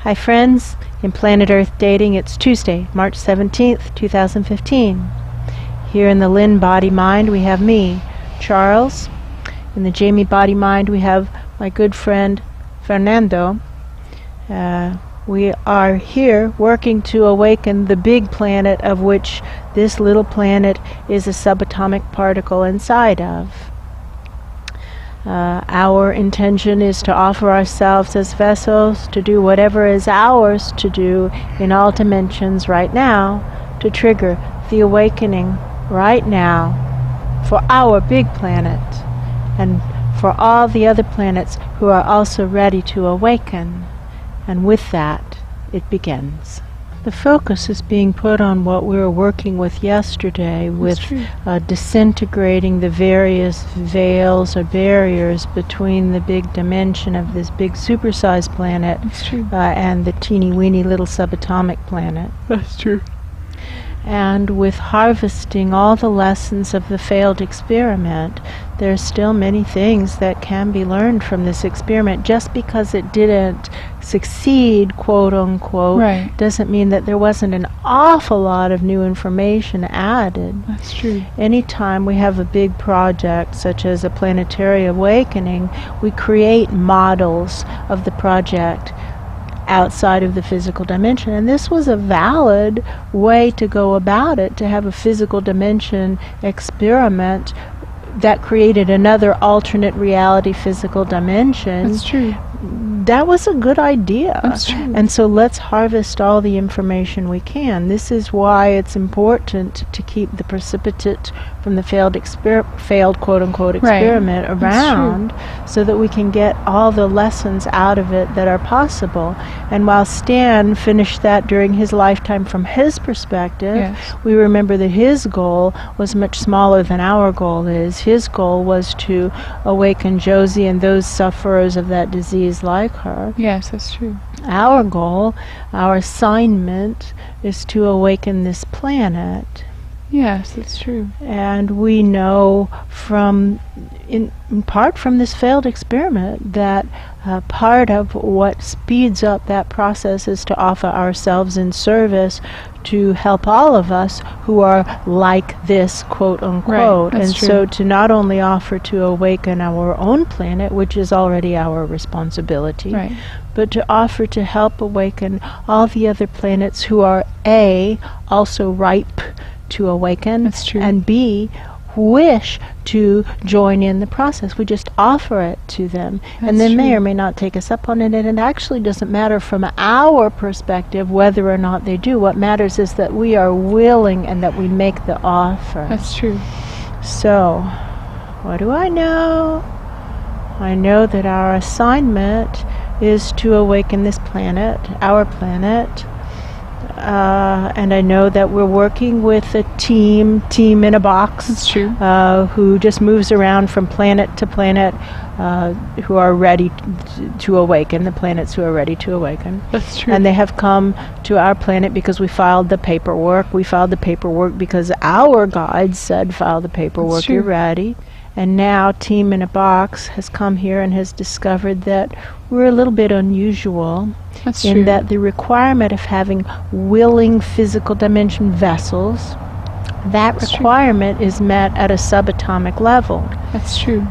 Hi friends, in Planet Earth Dating, it's Tuesday, March 17th, 2015. Here in the Lynn Body Mind, we have me, Charles. In the Jamie Body Mind, we have my good friend, Fernando. We are here working to awaken the big planet, of which this little planet is a subatomic particle inside of. Our intention is to offer ourselves as vessels to do whatever is ours to do in all dimensions right now, to trigger the awakening right now for our big planet and for all the other planets who are also ready to awaken. And with that, it begins. The focus is being put on what we were working with yesterday, with disintegrating the various veils or barriers between the big dimension of this big supersized planet and the teeny weeny little subatomic planet. That's true. And with harvesting all the lessons of the failed experiment, there's still many things that can be learned from this experiment. Just because it didn't succeed, quote unquote, doesn't mean that there wasn't an awful lot of new information added. That's true. Anytime we have a big project, such as a planetary awakening, we create models of the project outside of the physical dimension, and this was a valid way to go about it, to have a physical dimension experiment that created another alternate reality physical dimension. That's true. That was a good idea. That's true. And so let's harvest all the information we can. This is why it's important to keep the precipitate from the failed quote-unquote experiment around, so that we can get all the lessons out of it that are possible. And while Stan finished that during his lifetime from his perspective, we remember that his goal was much smaller than our goal is. His goal was to awaken Josie and those sufferers of that disease like her. Yes, that's true. Our goal, our assignment, is to awaken this planet. Yes, that's true. And we know in part from this failed experiment that part of what speeds up that process is to offer ourselves in service to help all of us who are like this, quote unquote. And so to not only offer to awaken our own planet, which is already our responsibility, but to offer to help awaken all the other planets who are A, also ripe to awaken, and B, wish to join in the process. We just offer it to them, and they may or may not take us up on it, and it actually doesn't matter from our perspective whether or not they do. What matters is that we are willing and that we make the offer. That's true. So, what do I know? I know that our assignment is to awaken this planet, our planet, and I know that we're working with a team in a box. That's true. Who just moves around from planet to planet, who are ready to awaken, the planets who are ready to awaken. That's true. And they have come to our planet because we filed the paperwork. We filed the paperwork because our guides said, file the paperwork, you're ready. And now Team in a Box has come here and has discovered that we're a little bit unusual in that the requirement of having willing physical dimension vessels, that requirement is met at a subatomic level. That's true.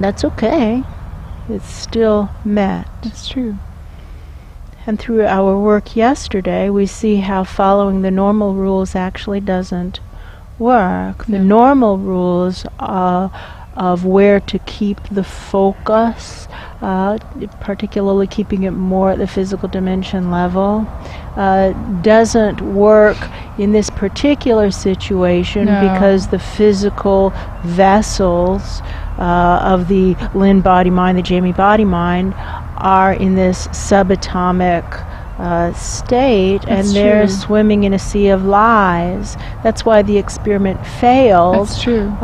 That's okay. It's still met. That's true. And through our work yesterday, we see how following the normal rules actually doesn't work. The normal rules of where to keep the focus, particularly keeping it more at the physical dimension level, doesn't work in this particular situation because the physical vessels of the Lynn body mind, the Jamie body mind, are in this subatomic state, and they're swimming in a sea of lies. That's why the experiment failed. That's true.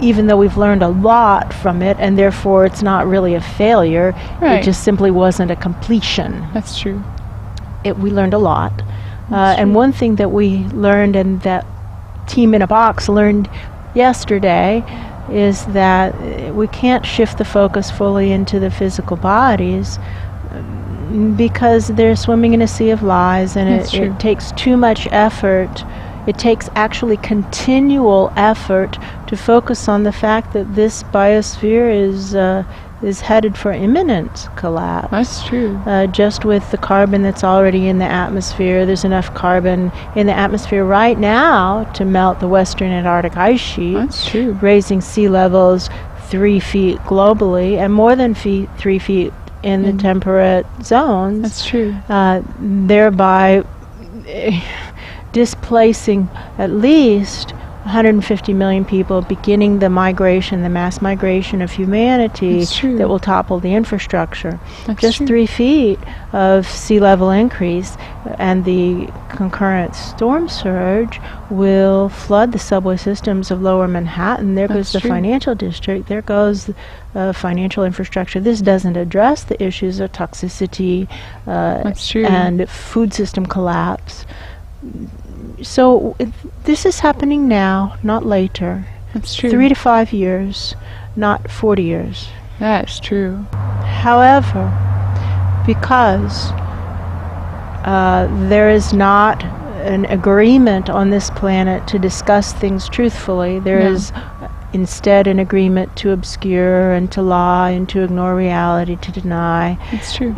Even though we've learned a lot from it, and therefore it's not really a failure. It just simply wasn't a completion. That's true. We learned a lot. And one thing that we learned, and that Team in a Box learned yesterday, is that we can't shift the focus fully into the physical bodies. Because they're swimming in a sea of lies, and That's it takes too much effort. It takes actually continual effort to focus on the fact that this biosphere is headed for imminent collapse. That's true. Just with the carbon that's already in the atmosphere, there's enough carbon in the atmosphere right now to melt the western Antarctic ice sheet, That's true. raising sea levels 3 feet globally and more than 3 feet in the temperate zones. That's true. Thereby displacing at least 150 million people, beginning the migration, the mass migration of humanity that will topple the infrastructure. That's Just true. 3 feet of sea level increase and the concurrent storm surge will flood the subway systems of lower Manhattan. There goes the financial district. There goes financial infrastructure. This doesn't address the issues of toxicity and food system collapse. So this is happening now, not later. That's true. 3 to 5 years, not 40 years. That's true. However, because there is not an agreement on this planet to discuss things truthfully, there is instead an agreement to obscure and to lie and to ignore reality, to deny. It's true.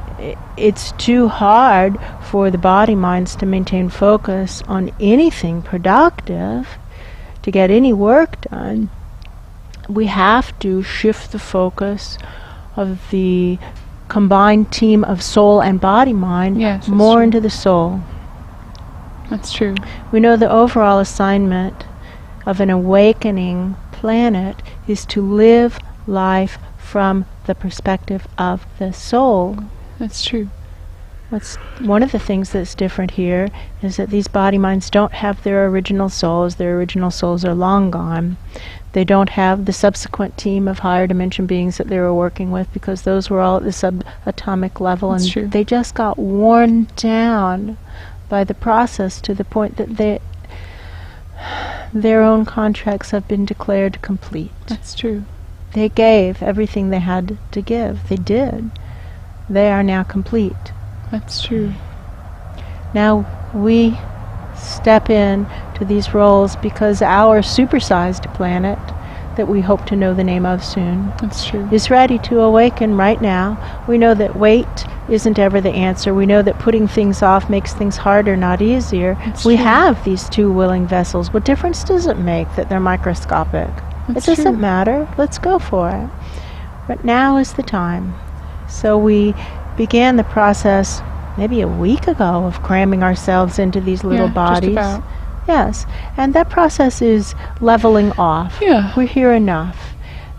It's too hard for the body minds to maintain focus on anything productive, to get any work done. We have to shift the focus of the combined team of soul and body mind more into the soul. That's true. We know the overall assignment of an awakening planet is to live life from the perspective of the soul. That's true. One of the things that's different here is that these body minds don't have their original souls. Their original souls are long gone. They don't have the subsequent team of higher dimension beings that they were working with, because those were all at the subatomic level. That's and true. They just got worn down by the process to the point that their own contracts have been declared complete. That's true. They gave everything they had to give. They did. They are now complete. That's true. Now we step in to these roles because our supersized planet, that we hope to know the name of soon, That's true. is ready to awaken right now. We know that wait isn't ever the answer. We know that putting things off makes things harder, not easier. We have these two willing vessels. What difference does it make that they're microscopic? It doesn't matter. Let's go for it. But now is the time. So we began the process maybe a week ago of cramming ourselves into these little bodies. Just about. Yes, and that process is leveling off. Yeah. We're here enough.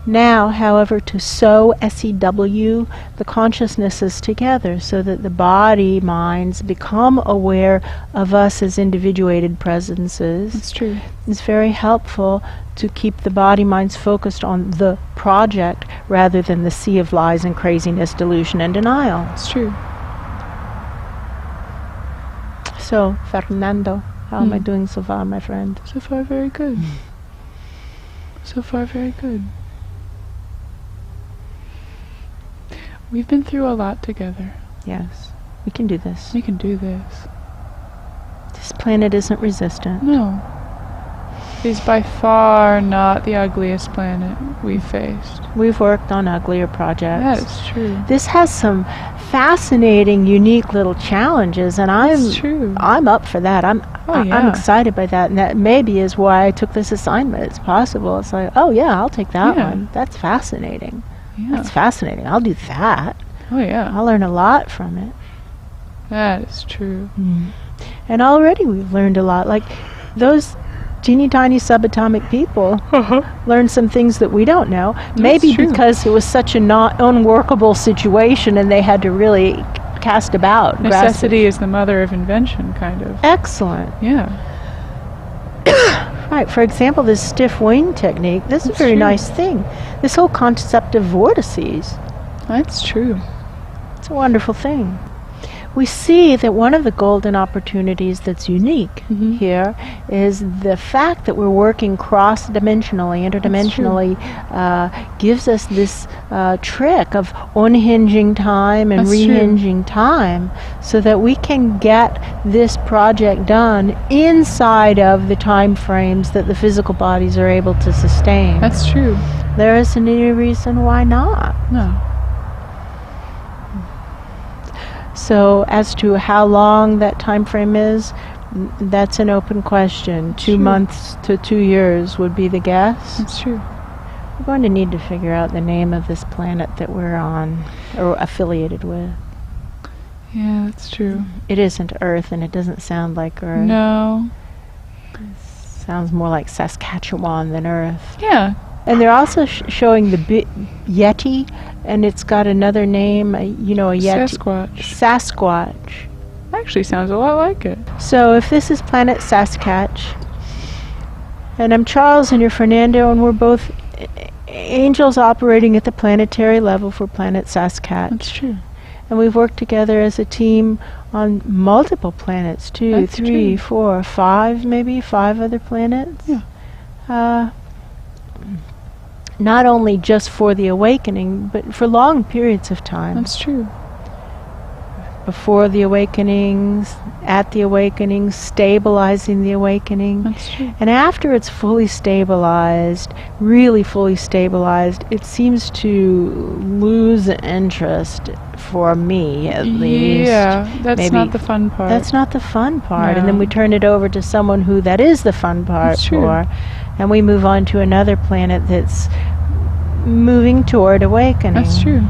Now, however, to sew SEW the consciousnesses together so that the body minds become aware of us as individuated presences. That's true. It's very helpful to keep the body minds focused on the project rather than the sea of lies and craziness, delusion, and denial. It's true. So, Fernando, how am I doing so far, my friend? So far, very good. So far, very good. We've been through a lot together. Yes, we can do this. We can do this. This planet isn't resistant. No. It is by far not the ugliest planet we've faced. We've worked on uglier projects. That is true. This has some fascinating, unique little challenges, and I'm up for that. I'm excited by that, and that maybe is why I took this assignment. It's possible. It's like, oh yeah, I'll take that one. That's fascinating. Yeah. That's fascinating. I'll do that. Oh yeah. I'll learn a lot from it. That is true. And already we've learned a lot. Like those teeny tiny subatomic people learned some things that we don't know. Maybe because it was such a not unworkable situation and they had to really cast about. Necessity is the mother of invention, kind of. Excellent. Yeah. Right. For example, this stiff wing technique, this is a very nice thing. This whole concept of vortices. That's true. It's a wonderful thing. we see that one of the golden opportunities that's unique here is the fact that we're working cross-dimensionally, interdimensionally, gives us this trick of unhinging time and rehinging time, so that we can get this project done inside of the time frames that the physical bodies are able to sustain. That's true. There isn't any reason why not. No. So as to how long that time frame is, that's an open question. 2 months to 2 years would be the guess. That's true. We're going to need to figure out the name of this planet that we're on, or affiliated with. Yeah, that's true. It isn't Earth, and it doesn't sound like Earth. No. It sounds more like Saskatchewan than Earth. Yeah. And they're also showing the Yeti, and it's got another name, a Yeti. Sasquatch. Sasquatch. Actually sounds a lot like it. So if this is Planet Saskatch, and I'm Charles and you're Fernando, and we're both angels operating at the planetary level for Planet Saskatch. That's true. And we've worked together as a team on multiple planets, 2, That's 3, true. 4, 5, maybe 5 other planets. Yeah. Not only just for the awakening, but for long periods of time. That's true. Before the awakenings, at the awakenings, stabilizing the awakening. That's true. And after it's fully stabilized, really fully stabilized, it seems to lose interest, for me at least. Yeah, that's Maybe not the fun part. That's not the fun part. No. And then we turn it over to someone who that is the fun part That's true. for. And we move on to another planet that's moving toward awakening. That's true.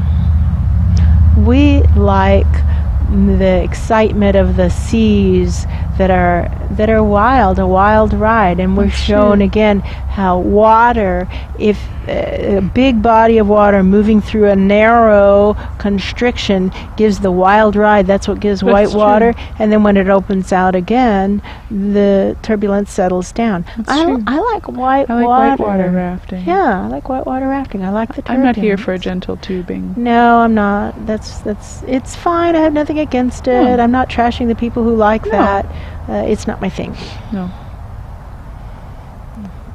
We like the excitement of the seas that are wild, a wild ride, and we're That's shown true. again how water, if a big body of water moving through a narrow constriction gives the wild ride. That's what gives white That's water, true. and then when it opens out again, the turbulence settles down. That's I true. like white I like water. whitewater rafting. Yeah, I like whitewater rafting. I like the I'm not here turbulence. for a gentle tubing. No, I'm not. It's fine. I have nothing against it. No. I'm not trashing the people who like No. that. It's not my thing. No.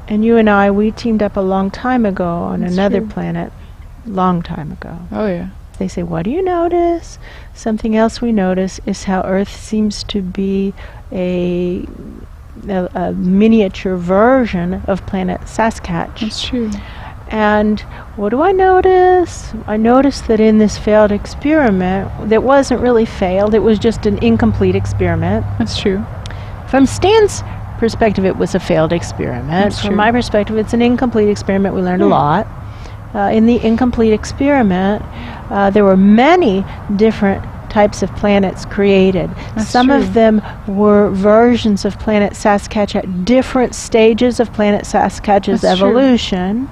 And you and I, we teamed up a long time ago on That's another true. planet. Long time ago. Oh, yeah. They say, what do you notice? Something else we notice is how Earth seems to be a miniature version of Planet Saskatch. That's true. And what do I notice? I noticed that in this failed experiment, that wasn't really failed, it was just an incomplete experiment. That's true. From Stan's perspective, it was a failed experiment. That's From true. my perspective, it's an incomplete experiment. We learned a lot. In the incomplete experiment, there were many different types of planets created. That's Some true. of them were versions of Planet Saskatch at different stages of Planet Saskatch's That's true. evolution.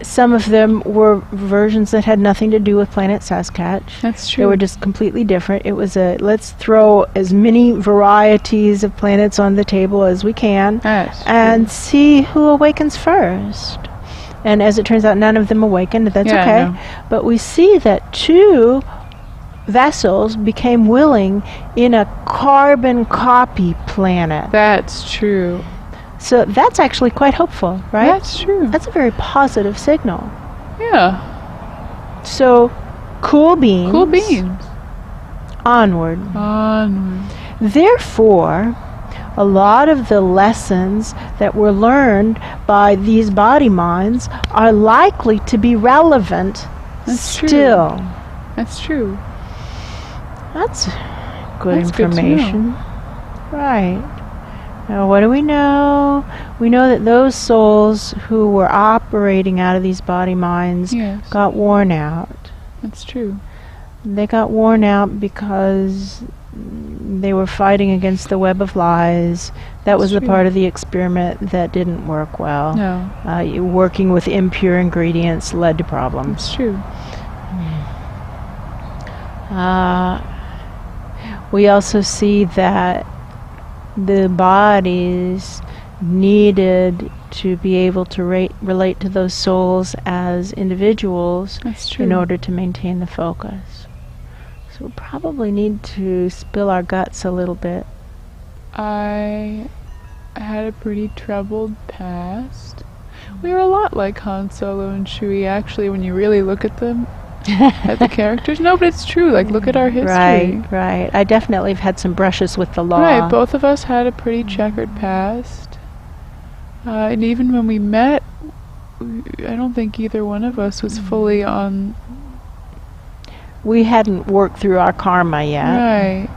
Some of them were versions that had nothing to do with Planet Saskatch. That's true. They were just completely different. It was let's throw as many varieties of planets on the table as we can That's and see who awakens first. And as it turns out, none of them awakened. That's Yeah, okay. no. But we see that 2 vessels became willing in a carbon copy planet. That's true. So that's actually quite hopeful, right? That's true. That's a very positive signal. Yeah. So, cool beans. Cool beans. Onward. Onward. Therefore, a lot of the lessons that were learned by these body minds are likely to be relevant That's true. still. That's true. That's good That's good to know. information. Right. Now, what do we know? We know that those souls who were operating out of these body minds Yes. got worn out. That's true. They got worn out because they were fighting against the web of lies. That was the true. part of the experiment that didn't work well. No. Working with impure ingredients led to problems. That's true. We also see that the bodies needed to be able to relate to those souls as individuals That's true. in order to maintain the focus. So we probably need to spill our guts a little bit. I had a pretty troubled past. We were a lot like Han Solo and Chewie, actually, when you really look at them, at the characters. No, but it's true. Like, look at our history. Right. I definitely have had some brushes with the law. Right, both of us had a pretty checkered past. And even when we met, I don't think either one of us was fully on... We hadn't worked through our karma yet. Right.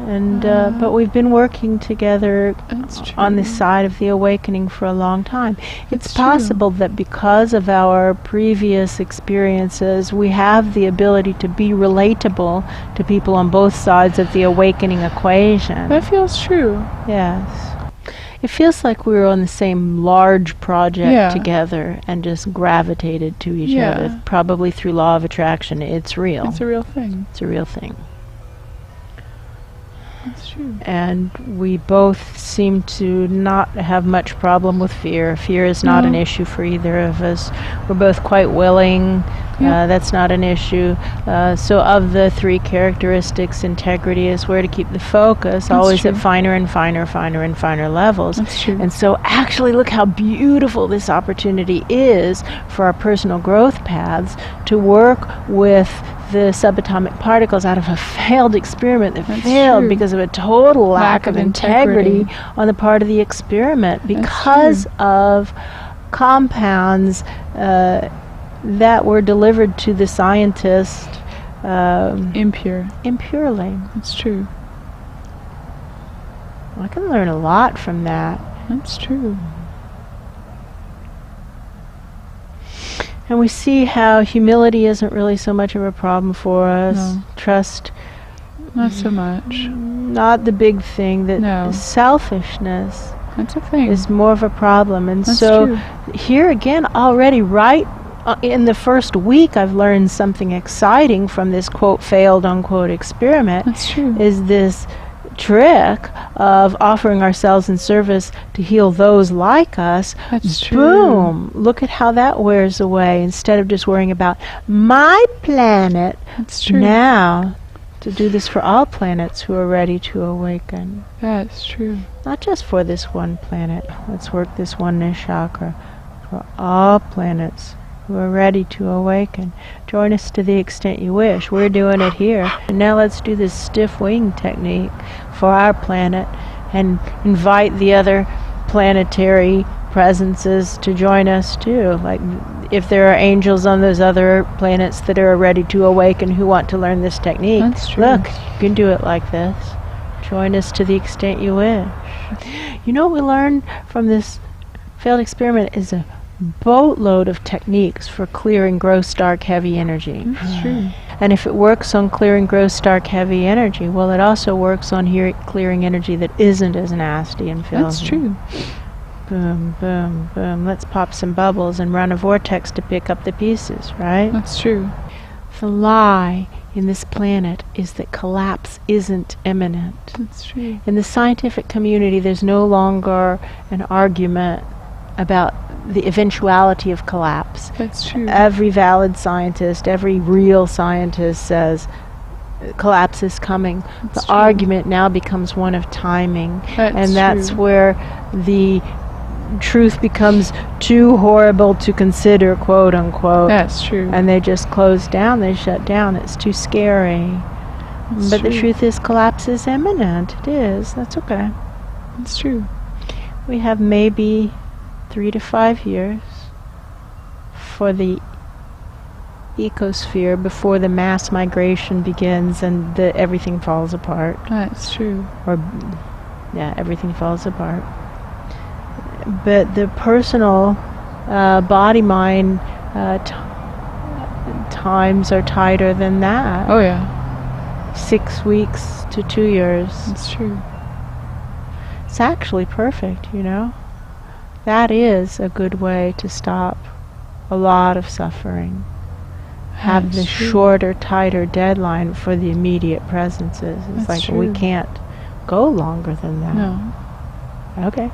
And but we've been working together That's on this true. side of the awakening for a long time. That's It's possible that because of our previous experiences, we have the ability to be relatable to people on both sides of the awakening equation. That feels true. Yes. It feels like we were on the same large project Yeah. together and just gravitated to each Yeah. other, probably through law of attraction. It's real. It's a real thing. It's a real thing. That's true. And we both seem to not have much problem with fear. Fear is not an No. issue for either of us. We're both quite willing. Yeah. That's not an issue. So of the three characteristics, integrity is where to keep the focus, That's always true. at finer and finer levels. That's true. And so actually look how beautiful this opportunity is for our personal growth paths to work with the subatomic particles out of a failed experiment that That's failed true. because of a total lack Lack of of integrity integrity. on the part of the experiment That's because of compounds that were delivered to the scientist Impure. impurely. That's true. I can learn a lot from that. That's true. And we see how humility isn't really so much of a problem for us. No. Trust, Not so much. not the big thing. That No. selfishness That's a thing. is more of a problem. And That's so true. here again, already right in the first week, I've learned something exciting from this quote failed unquote experiment. That's true. Is this trick of offering ourselves in service to heal those like us. That's true. Boom! Look at how that wears away. Instead of just worrying about my planet, That's true. now to do this for all planets who are ready to awaken. That's true. Not just for this one planet. Let's work this oneness chakra for all planets who are ready to awaken. Join us to the extent you wish. We're doing it here. And now let's do this stiff wing technique for our planet and invite the other planetary presences to join us too. Like if there are angels on those other planets that are ready to awaken who want to learn this technique, That's true. look, you can do it like this. Join us to the extent you wish. You know what we learned from this failed experiment is a boatload of techniques for clearing gross, dark, heavy energy. That's true. And if it works on clearing gross, dark, heavy energy, well, it also works on clearing energy that isn't as nasty and filthy. That's true. Boom, boom, boom. Let's pop some bubbles and run a vortex to pick up the pieces, right? That's true. The lie in this planet is that collapse isn't imminent. That's true. In the scientific community, there's no longer an argument about the eventuality of collapse. That's true. Every valid scientist, every real scientist says collapse is coming. That's The true. argument now becomes one of timing. That's And that's true. where the truth becomes too horrible to consider, quote unquote. That's true. And they just close down, they shut down. It's too scary. That's But the true. truth is collapse is imminent. It is. That's okay. That's true. We have maybe 3 to 5 years for the ecosphere before the mass migration begins and everything falls apart. That's true. Or, yeah, everything falls apart. But the personal body-mind times are tighter than that. Oh yeah. 6 weeks to 2 years. That's true. It's actually perfect, you know? That is a good way to stop a lot of suffering. Have the That's true. shorter, tighter deadline for the immediate presences. It's That's like we true. can't go longer than that. No. Okay.